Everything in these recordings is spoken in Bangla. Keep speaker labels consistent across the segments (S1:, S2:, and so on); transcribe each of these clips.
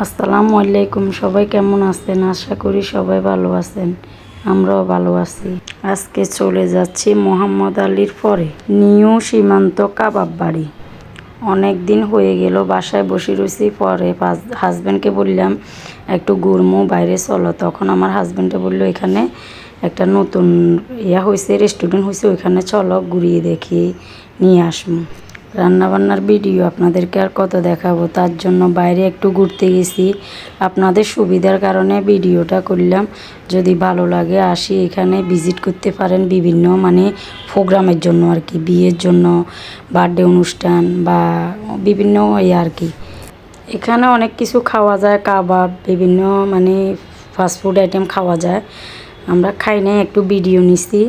S1: আসসালামু আলাইকুম। সবাই কেমন আছেন? আশা করি সবাই ভালো আছেন। আমরাও ভালো আছি। আজকে চলে যাচ্ছি মোহাম্মদ আলীর পরে নিউ সীমান্ত কাবাব বাড়ি। অনেক দিন হয়ে গেল বাসায় বসে রয়েছি। পরে হাজব্যান্ডকে বললাম একটু ঘুরমু, বাইরে চলো। তখন আমার হাজব্যান্ডে বললো এখানে একটা নতুন হয়েছে, রেস্টুরেন্ট হয়েছে, ওইখানে চলো ঘুরিয়ে দেখি নিয়ে আসবো। রান্নাবান্নার ভিডিও আপনাদেরকে আর কত দেখাবো, তার জন্য বাইরে একটু ঘুরতে গেছি। আপনাদের সুবিধার কারণে ভিডিওটা করলাম। যদি ভালো লাগে আসি, এখানে ভিজিট করতে পারেন বিভিন্ন প্রোগ্রামের জন্য আর কি, বিয়ের জন্য, বার্থডে অনুষ্ঠান বা বিভিন্ন আর কি। এখানে অনেক কিছু খাওয়া যায়, কাবাব, বিভিন্ন ফাস্টফুড আইটেম খাওয়া যায়। আমরা খাই নাই, একটু ভিডিও নিছি।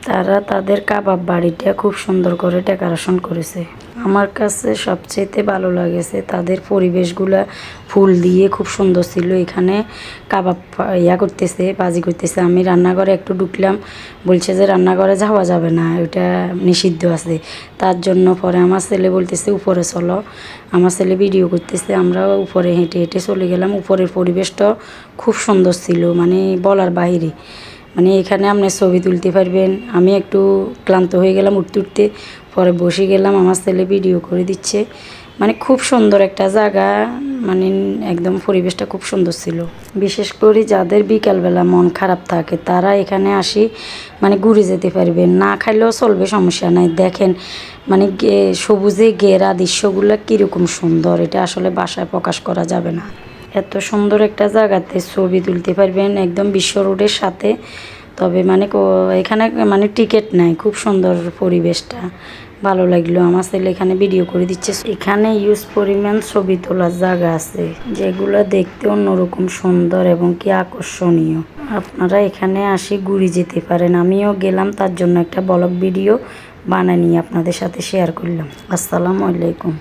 S1: তারা তাদের কাবাব বাড়িটা খুব সুন্দর করে ডেকোরেশন করেছে। আমার কাছে সবচেয়ে ভালো লাগেছে তাদের পরিবেশগুলা, ফুল দিয়ে খুব সুন্দর ছিল। এখানে কাবাব করতেছে, বাজি করতেছে। আমি রান্নাঘরে একটু ঢুকলাম, বলছে যে রান্নাঘরে যাওয়া যাবে না, ওইটা নিষিদ্ধ আছে। তার জন্য পরে আমার ছেলে বলতেছে উপরে চলো। আমার ছেলে ভিডিও করতেছে, আমরা উপরে হেঁটে হেঁটে চলে গেলাম। উপরের পরিবেশটা খুব সুন্দর ছিল, বলার বাইরে। এখানে আপনি ছবি তুলতে পারবেন। আমি একটু ক্লান্ত হয়ে গেলাম উঠতে উঠতে, পরে বসে গেলাম। আমার ছেলে ভিডিও করে দিচ্ছে। খুব সুন্দর একটা জায়গা, একদম পরিবেশটা খুব সুন্দর ছিল। বিশেষ করে যাদের বিকালবেলা মন খারাপ থাকে তারা এখানে আসি ঘুরে যেতে পারবেন। না খাইলেও চলবে, সমস্যা নাই। দেখেন সবুজে ঘেরা দৃশ্যগুলো কীরকম সুন্দর, এটা আসলে বাসায় প্রকাশ করা যাবে না। এত সুন্দর একটা জায়গাতে ছবি তুলতে পারবেন একদম বিশ্ব রোডের সাথে। তবে এখানে টিকিট নাই। খুব সুন্দর পরিবেশটা, ভালো লাগলো। আমার ছেলে এখানে ভিডিও করে দিচ্ছে। এখানে ইউজ পরিমাণ ছবি তোলার জায়গা আছে, যেগুলো দেখতে অন্যরকম সুন্দর এবং কি আকর্ষণীয়। আপনারা এখানে আসি ঘুরে যেতে পারেন। আমিও গেলাম, তার জন্য একটা ব্লগ ভিডিও বানিয়ে আপনাদের সাথে শেয়ার করলাম। আসসালামু আলাইকুম।